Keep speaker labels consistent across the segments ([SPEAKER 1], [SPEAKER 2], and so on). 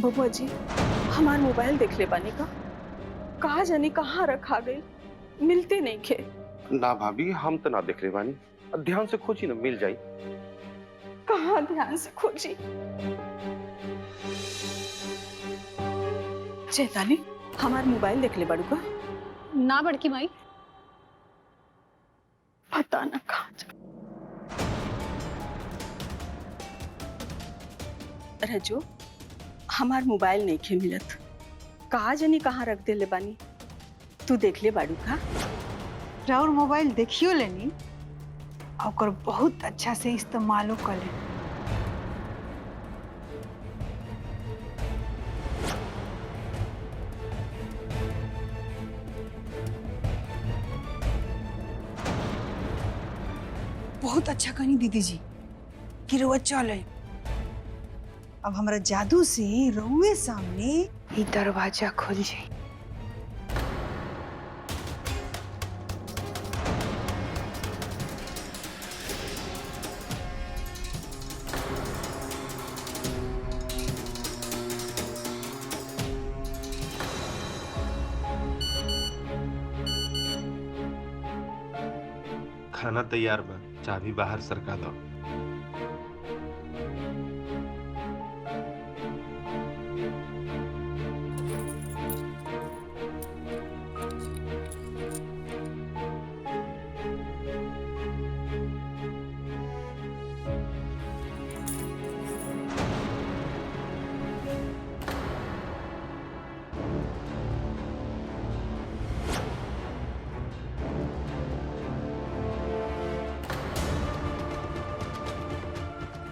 [SPEAKER 1] बबुआ जी, हमार मोबाइल देख ले बानी का। कहा जानी कहाँ रखा गई, मिलते नहीं खे।
[SPEAKER 2] ना भाभी, हम तो ना देख ले बानी। ध्यान से खोजी ना, मिल जाई।
[SPEAKER 1] कहाँ ध्यान से खोजी। चैताली, हमार मोबाइल देख ले बाड़ू का।
[SPEAKER 3] ना बड़की माई।
[SPEAKER 1] पता न कहाँ रजो, हमार मोबाइल नहीं खे मिलत। कहा जानी कहाँ रख दे ले बानी। तू देख ले बाड़ू का।
[SPEAKER 4] राउर मोबाइल देखियो लेनी, और बहुत अच्छा से इस्तेमालो कर ले। बहुत अच्छा कही दीदी जी कि रउआ चले। अब हमारा जादू से रउए सामने ये दरवाजा खुल जाए।
[SPEAKER 5] खाना तैयार बा, चाबी बाहर सरका दो।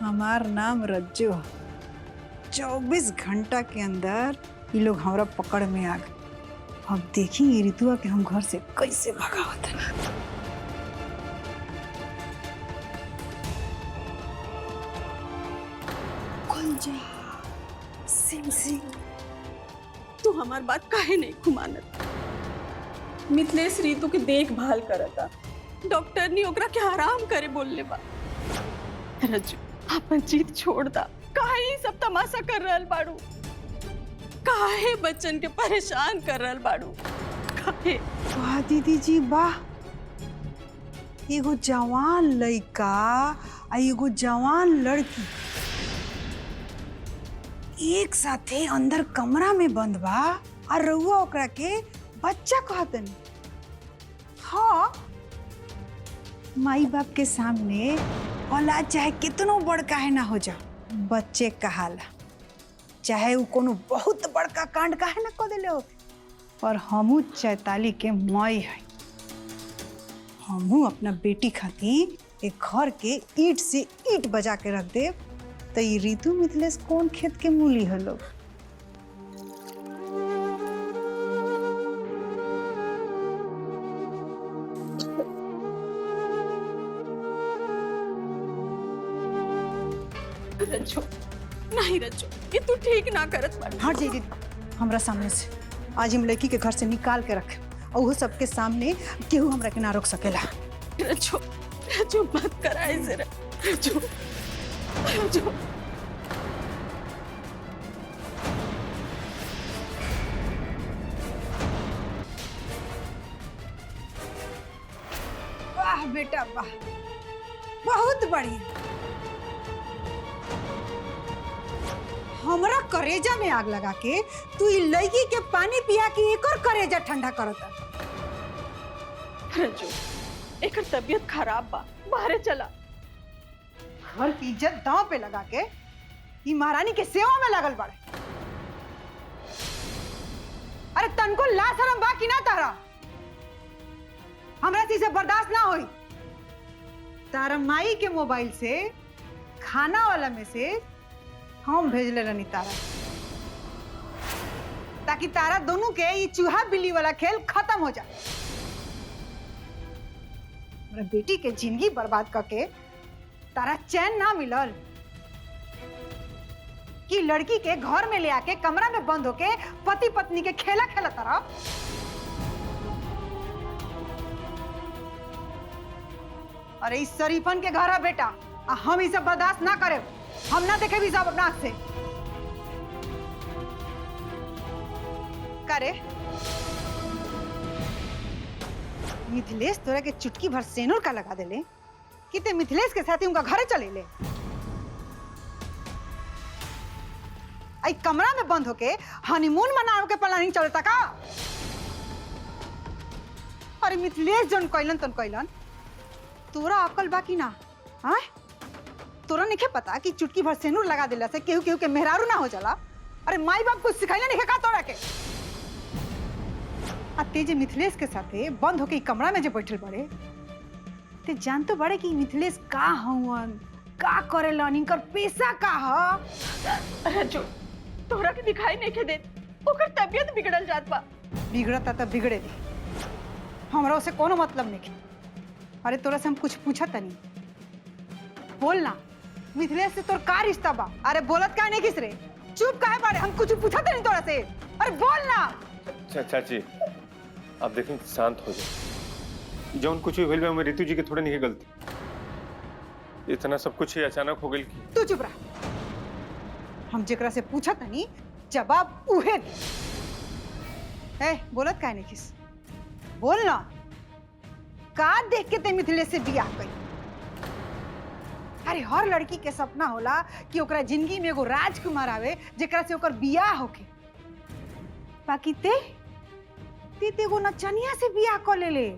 [SPEAKER 4] हमार नाम रज्जो। 24 घंटा के अंदर ये लोग हमारा पकड़ में आ गए। अब देखी ये ऋतुआ के हम घर से कैसे भगावत हैं। खुल जा सिंह सिंह।
[SPEAKER 1] तू हमार बात काहे नहीं घुमानत। मिथिलेश ऋतु के देखभाल करता। डॉक्टर ने ओकरा के आराम करे बोलले बा। रजू, अपन जीत छोड़ दा। काहे ये सब तमाशा कर रहल बाड़ू। काहे बच्चन के परेशान कर रहल बाड़ू। काहे?
[SPEAKER 4] वाह दीदी जी वाह। एगो जवान लड़का आ एगो जवान लड़की एक साथे अंदर कमरा में बंद बा और रउआ ओकरा के बच्चा कहतन। हाँ, माई बाप के सामने औलाद चाहे कितनो बड़का है ना हो जा, बच्चे कहाला। चाहे वो कोनो बहुत बड़का कांड काहे ना कर देले हो। और हमू चैताली के माई है। हमू अपना बेटी खातिर एक घर के ईंट से ईंट बजा के रख दे। तो ये ऋतु मिथिलेश कौन खेत के मूली है लोग।
[SPEAKER 1] रजू, नहीं रजू, ये तू ठीक ना करत बाड़ू।
[SPEAKER 4] हट जाइए दीदी हमरा सामने से। आज हम लड़की के घर से निकाल के रखे और वो सबके सामने केहू हमरा के ना रोक सकेला।
[SPEAKER 1] रजू, रजू मत करा ऐसे। रजू, रजू।
[SPEAKER 4] वाह बेटा वाह, बहुत बढ़िया। हमरा करेजा में आग लगा के तू ई लड़की के पानी पिया के एक और करेजा ठंडा करता।
[SPEAKER 1] रजू, एकर तबीयत खराब बा, बाहर चला।
[SPEAKER 4] घर की इज्जत दांव पे लगा के ई महारानी के सेवा में लगल बाड़े। अरे तनको ला शरम बा कि ना तारा। हमरा से बर्दाश्त ना होई। तारा माई के मोबाइल से खाना वाला मैसेज हम भेजले रहनी तारा, ताकि तारा दोनों के ये चूहा बिल्ली वाला खेल खत्म हो जाए। मेरा बेटी के जिंदगी बर्बाद करके तारा चैन ना मिलल कि लड़की के घर में ले आके कमरा में बंद होके पति पत्नी के खेला खेला तारा। अरे इस शरीफन के घर है बेटा, हम इसे बर्दाश्त ना करे। हम ना देखे भी सब अपना आँख से। का रे? मिथिलेश तोरा के चुटकी भर सेनुर का लगा देले कि ते मिथिलेश के साथ ही उनका घरे चले ले। आई कमरा में बंद होके हनीमून मनावे के प्लानिंग चलता का? अरे मिथिलेश जन कैलन तन कैलन, तोरा अकल बाकी ना? हाँ, तोरा नहीं पता कि चुटकी भर सेनुर लगा दिला से केहू केहू के मेहरारू ना हो जाला? अरे माई बाप कुछ सिखाइला नहीं का तोरा के? अते जे मिथिलेश के साथे बंद होके कमरा में जे बैठल बड़े, ते जान तो बड़े कि मिथिलेश का हवन, का करेलन, इनकर पेशा का ह?
[SPEAKER 1] रजू तोरा के दिखाई नहीं के देत, ओकर तबीयत बिगड़ल जात बा।
[SPEAKER 4] बिगड़ता तो बिगड़े दे, हमरा उसे कोनो मतलब नहीं। अरे तोरा से हम कुछ पूछा तनी, बोल ना, मिथिलेश से तोर का रिश्ता बा? अरे बोलत का नहीं किस रे? चुप काहे बाड़े? हम कुछ पूछा तनी तोरा से, अरे बोल ना।
[SPEAKER 6] चाची आप देखें, शांत हो जाए। जौन कुछ भी भइल बा में रितु जी के थोड़े नहीं गलती, इतना सब कुछ ही अचानक हो गइल कि।
[SPEAKER 4] तू चुप रह, हम जेकरा से पूछा तनी जवाब उहे दे। ए बोलत काहे नहीं किस? बोल ना, का देख के ते मिथिलेश से बियाह कई? अरे हर लड़की के सपना होला कि ओकरा जिंदगी में एगो राजकुमार आवे जेकरा से ओकर बियाह होके। बाकी ते एगो नचनिया से बियाह कर ले।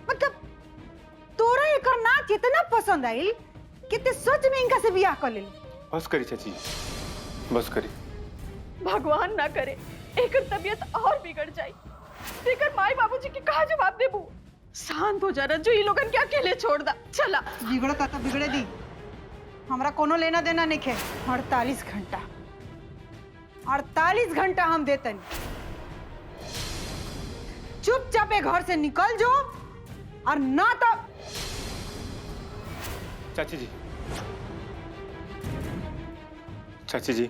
[SPEAKER 4] मतलब तोरा एकर नाच इतना पसंद आइल कि ते सच में इनका से बियाह कर ले।
[SPEAKER 6] बस करी चाची, बस करी।
[SPEAKER 1] भगवान ना करे एकर तबीयत और बिगड़ जाए। एकर माई बाबूजी के कहा जवाब देबू? शांत हो जा रजू, ये लोगन के अकेले छोड़ दा। चला
[SPEAKER 4] बिगड़ता तो बिगड़े दी, हमरा कोनो लेना देना नहीं है। 48 घंटा हम देतन। चुपचाप घर से निकल जो, और ना तो।
[SPEAKER 6] चाची जी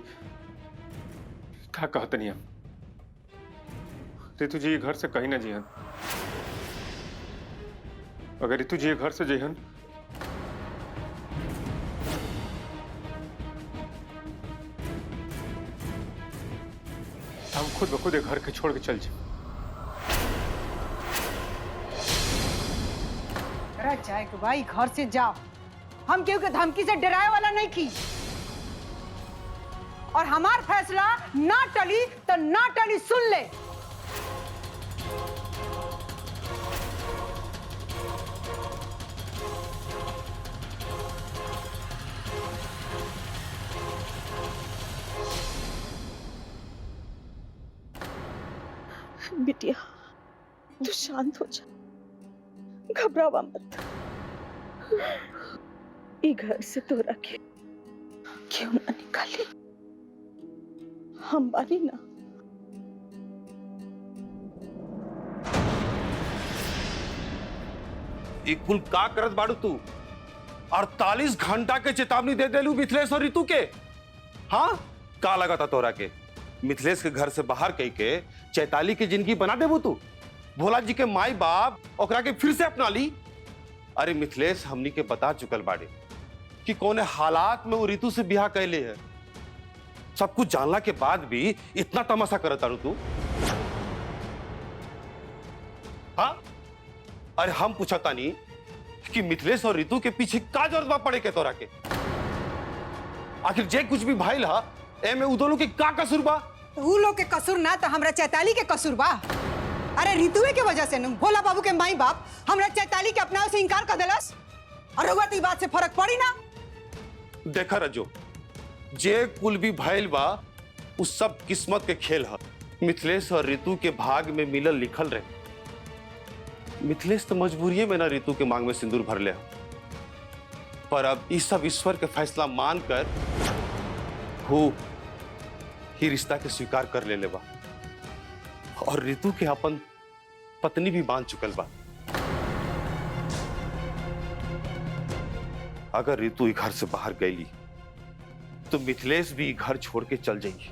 [SPEAKER 6] क्या कहते नहीं हम? रितु जी घर से कहीं ना जिहन। अगर रितु जी घर से जिहन हम खुद ब खुद घर के छोड़ के चल जाए।
[SPEAKER 4] जाए कि भाई घर से जाओ, हम केहू के धमकी से डराए वाला नहीं की। और हमार फैसला ना टली तो ना टली, सुन ले।
[SPEAKER 1] बिटिया तू शांत हो जा, घबरावा मत। ई घर से तोरा के क्यों ना निकाले, हम बानी ना।
[SPEAKER 2] एक कुल का करत बाड़ू तू? 48 घंटा के चेतावनी दे देलू मिथिलेश और रितु के। हाँ, का लगा था तोरा के मिथिलेश के घर से बाहर कही के चैताली की जिंदगी बना देबू तू? भोला जी के माई बाप ओकरा के फिर से अपना ली। अरे मिथिलेश हमनी के बता चुकल बाड़े कि कौन हालात में वो रितु से ब्याह कैले है। सब कुछ जानला के बाद भी इतना तमाशा करत तारू तू? हाँ, अरे हम पूछता नहीं कि मिथिलेश और रितु के पीछे का जरूरत पड़े के तोरा के? आखिर जे कुछ भी भाईल हा एमे उ दोनों के का कसूर बा?
[SPEAKER 4] उ लोग के कसूर ना तो हमरा चैताली के कसूर बा। अरे रितुए के वजह से न भोला बाबू के माई बाप हमरा चैताली के अपनावे से इनकार कर देलस, और रउआ तो ई बात से फर्क पड़ी ना।
[SPEAKER 2] देखा रजो, जे कुल भी भाईल बा उस सब किस्मत के खेल है। मिथिलेश और रितु के भाग में मिलल लिखल रहे। मिथिलेश तो मजबूरी में ना रितु के मांग में सिंदूर भर ले, पर अब इस सब ईश्वर के फैसला मानकर हो ही रिश्ता के स्वीकार कर ले बा, और रितु के अपन पत्नी भी मान चुकल बा। अगर रितु घर से बाहर गई तो मिथिलेश भी घर छोड़ के चल जाएगी।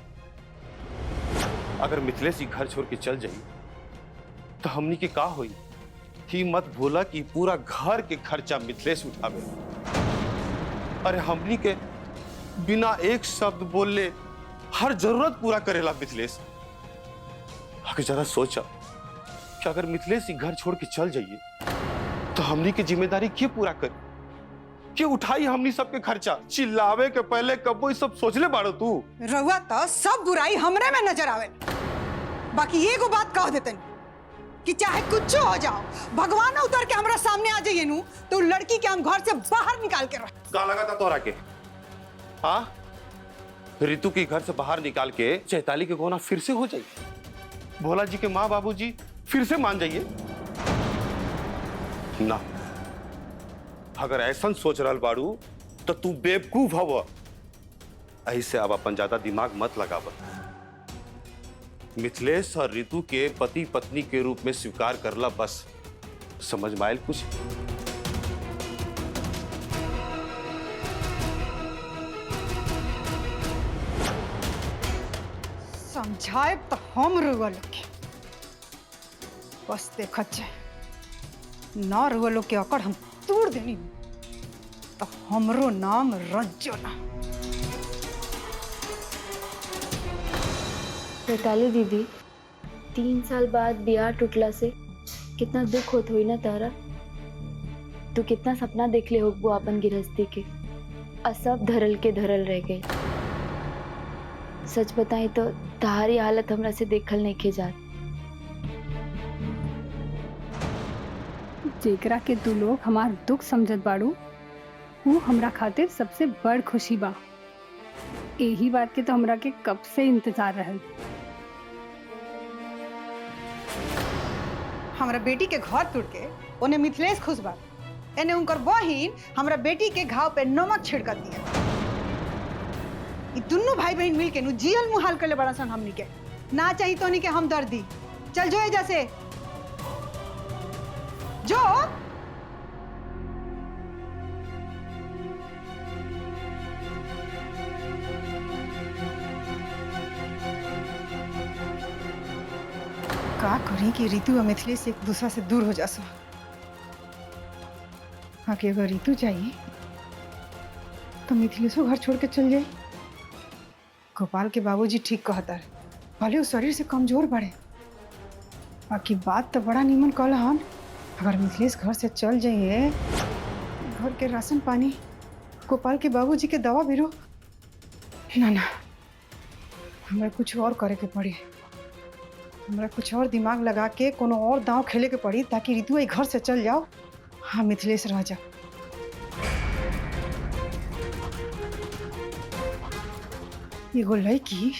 [SPEAKER 2] अगर मिथिलेश घर छोड़ के चल जाई तो हमनी के का होई? ही मत भूला कि पूरा घर के खर्चा मिथिलेश उठावे। अरे हमनी के बिना एक शब्द बोले हर जरूरत पूरा करेला मिथिलेश। अगर जरा सोचा कि अगर मिथिलेश ही घर छोड़ के चल जाइए तो हमनी की जिम्मेदारी के पूरा करे, के उठाई हमनी सबके खर्चा। चिल्लावे के पहले कबो ये सब सोचले बाड़ो तू?
[SPEAKER 4] रउआ तो सब बुराई हमरे में नजर आवे। बाकी एगो बात कह देते कि चाहे कुछ हो जाओ, भगवान उतर के हमरा सामने आ जाइए नू तो लड़की के हम घर से बाहर निकाल के रख।
[SPEAKER 2] का लगा था तोरा के? हाँ, रितु की घर से बाहर निकाल के चैताली के कोना फिर से हो जाइए, भोला जी के माँ बाबूजी फिर से मान जाइए ना। अगर ऐसा सोच रहा बाड़ू तो तू बेवकूफ हव। ऐसे अब अपन ज्यादा दिमाग मत लगाव। मिथिलेश और रितु के पति पत्नी के रूप में स्वीकार करला, बस समझ में आयल कुछ?
[SPEAKER 4] समझाए तो हम रुआ लोग के बस देखत जाए, ना रुआ लोग के अकड़ हम तोड़ देनी तो हमरो नाम रज्जो ना।
[SPEAKER 7] चैताली दीदी, 3 साल बाद बियाह टूटला से कितना दुख होत होई ना तारा। तू कितना सपना देख ले होगबो अपन गृहस्थी के, और सब धरल के धरल रह गई। सच बताई तो तहारी हालत हमरा से देखल नहीं के जात।
[SPEAKER 3] जेकरा के तू लोग हमार दुख समझत बाड़ू, वो हमरा खातिर सबसे बड़ खुशी बा। यही बात के तो हमरा के कब से इंतजार रहल।
[SPEAKER 4] हमरा बेटी के घर टूट के उन्हें मिथिलेश खुश बा, एने उनकर बहिन हमरा बेटी के घाव पे नमक छिड़क दिया। ये दोनों भाई बहन मिल के नु जियल मुहाल कर ले बड़ा सन हमनी के। ना चाहिए तो नहीं के हम दर्द दी। चल जो एजा से जो। का करी कि रितु और मिथिलेश एक दूसरा से दूर हो जासो। आगे अगर रितु चाहिए तो मिथिलेशो घर छोड़ के चल जाए। गोपाल के बाबूजी ठीक कहता है, भले वो शरीर से कमजोर बढ़े, बाकी बात तो बड़ा नीमन कहला हन। अगर मिथिलेश घर से चल जाइए, घर के राशन पानी, गोपाल के बाबूजी के दवा बीरो, ना ना, हमें कुछ और करे के पड़ी। हमारा कुछ और दिमाग लगा के कोनो और दांव खेले के पड़ी ताकि रितु एक घर से चल जाओ। हाँ, मिथिलेश रह जा। एगो लड़की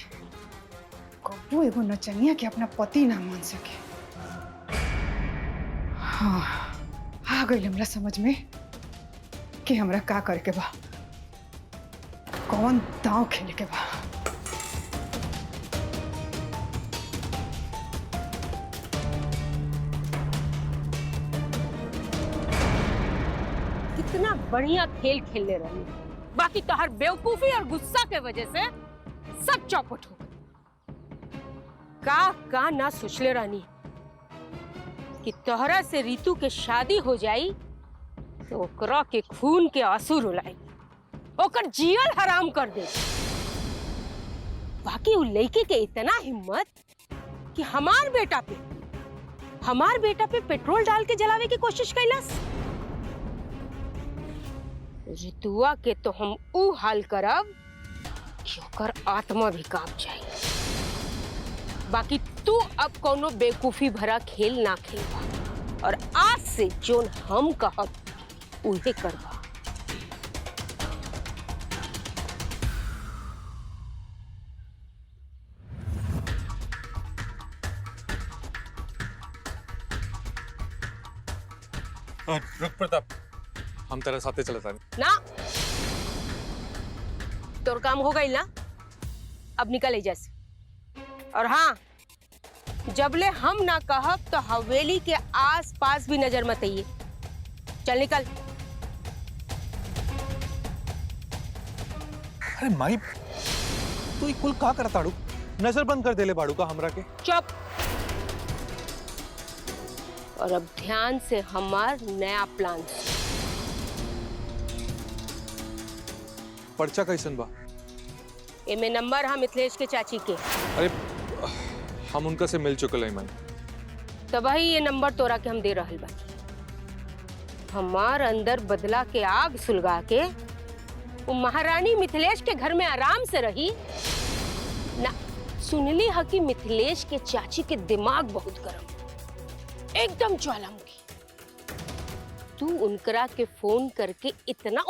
[SPEAKER 4] कबो एगो नचनिया के अपना पति ना मान सके। हाँ, आ गई हमरा समझ में कि हमरा का करे के बा, कौन दांव खेले के बा।
[SPEAKER 8] कितना बढ़िया खेल खेलने रही, बाकी तोहर बेवकूफी और गुस्सा के वजह से सब चौपट हो गई। का ना सोचले रहनी कि तोहरा से रितु के शादी हो जाई तो ओकरा के खून के आंसू रुलाई, ओकर जियल हराम कर दे। बाकी वो लड़की के इतना हिम्मत कि हमार बेटा पे पेट्रोल डाल के जलावे की कोशिश कैलस। रितुआ के तो हम ऊ हाल करब कि ओकर आत्मा भी कांप जाए। बाकी तू अब कोनो बेवकूफी भरा खेल ना खेलबा, और आज से जोन हम कहब उहे करबा।
[SPEAKER 5] रुक प्रताप, हम तेरे साथे चलता
[SPEAKER 8] ना, तोर काम हो गई ना, अब निकल एजा से। और हाँ, जबले हम ना कहब तो हवेली के आस पास भी नजर मत आइए। चल निकल।
[SPEAKER 5] अरे माई, तू ई कुल का करताड़ू? नजर बंद कर देले बाड़ू का हमरा के?
[SPEAKER 8] चुप। और अब ध्यान से हमार नया प्लान।
[SPEAKER 5] पर्चा कैसन बा?
[SPEAKER 8] एमे नंबर हा मिथिलेश के चाची के।
[SPEAKER 5] अरे हम उनका से मिल चुकल है माई।
[SPEAKER 8] तबाही ये नंबर तोरा के हम दे रहल बा। हमार अंदर बदला के आग सुलगा के वो महारानी मिथिलेश के घर में आराम से रही ना। सुनली है कि मिथिलेश के चाची के दिमाग बहुत गर्म, एकदम ज्वालामुखी। तू उनकरा के फोन करके इतना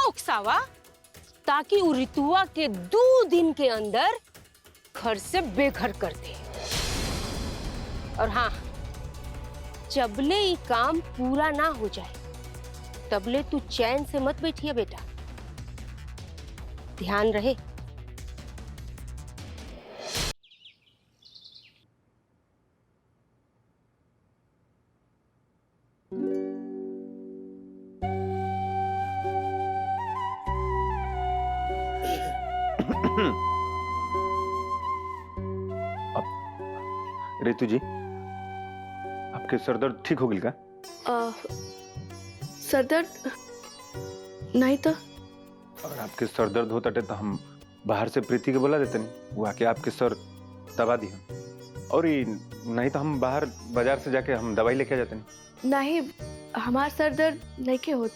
[SPEAKER 8] उकसावा ताकि वो रितुआ के 2 दिन के अंदर घर से बेघर कर दे। और हाँ, जबले ये काम पूरा ना हो जाए तबले तू चैन से मत बैठिए बेटा, ध्यान रहे।
[SPEAKER 6] रितु जी, आपके सर दर्द ठीक हो गई का?
[SPEAKER 7] सर दर्द नहीं तो।
[SPEAKER 6] अगर आपके सर दर्द होता तो हम बाहर से प्रीति के बोला देते नहीं, वो आके आपके सर दबा दिया। और ये नहीं तो हम बाहर बाजार से जाके हम दवाई लेके आ जाते नहीं।
[SPEAKER 7] नहीं, हमार सर दर्द नहीं के होत।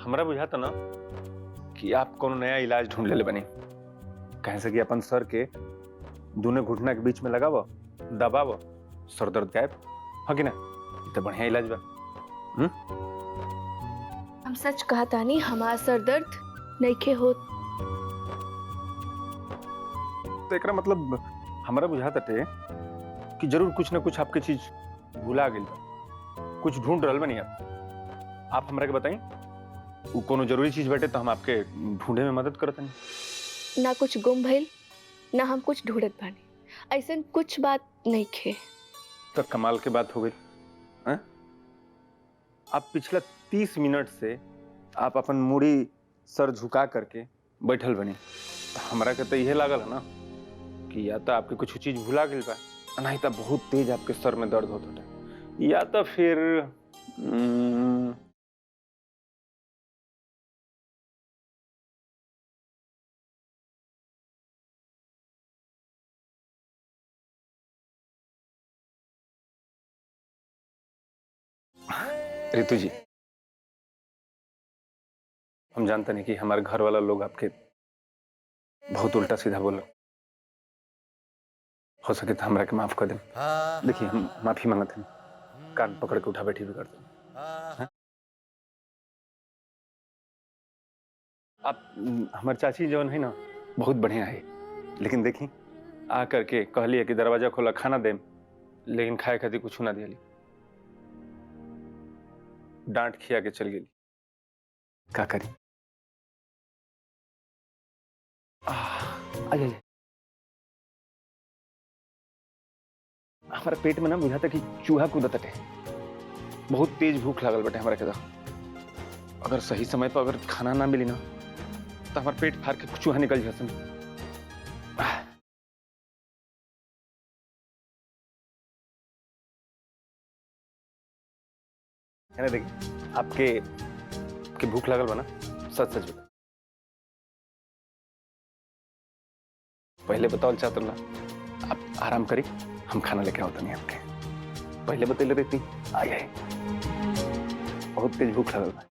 [SPEAKER 6] हमारा बुझाता ना कि आप कोनो नया इलाज ढूंढ ले बनी। कहे से कि अपन सर के दोनों घुटना के बीच में लगाव, दबाव, सर दर्द गायब हो कि ना। तो बढ़िया इलाज बा।
[SPEAKER 7] हम सच कहा तानी, हमार सर दर्द नहीं के होत।
[SPEAKER 6] तो एकरा मतलब हमारा बुझाता टे कि जरूर कुछ ना कुछ आपके चीज भूला गई बा, कुछ ढूंढ रहल बनी आप हमरा के बताई। वो कोनो जरूरी चीज बैठे तो हम आपके ढूंढे में मदद करत नहीं।
[SPEAKER 7] ना कुछ गुम भइल, ना हम कुछ ढूंढत बानी। ऐसन कुछ बात नहीं खे।
[SPEAKER 6] तो कमाल की बात हो गई। आप पिछला 30 मिनट से आप अपन मुड़ी सर झुका करके बैठल बनी। तो हमरा के तो यह लागल है ना कि या तो आपके कुछ चीज भुला गई बा, नहीं तो बहुत तेज आपके सर में दर्द होता है, या तो फिर रितु जी, हम जानते नहीं कि हमारे घर वाला लोग आपके बहुत उल्टा सीधा बोलो। हो सके तो हमरा के माफ कर दें। देखिए, हम माफी मांगते हैं, कान पकड़ के उठा बैठी भी करते हैं। आप हमारे चाची जौन है ना बहुत बढ़िया है, लेकिन देखी आ करके कहलिए कि दरवाजा खोला खाना दे, लेकिन खाए खातिर कुछ ना दिया, डांट खिया के चल गई। का करी? हमारा पेट में ना बुझाता कि चूहा कूदत है। बहुत तेज भूख लागल बटे हमारा के। अगर सही समय पर अगर खाना ना मिली ना तो हमारा पेट फाड़ के चूहा निकल जाता। देखिए, आपके भूख लागल बना, सच सच बता। पहले बताओ चाहते ना, आप आराम करी, हम खाना लेके आओ नहीं आपके। पहले बतेले रहती आई बहुत तेज भूख लागल बा।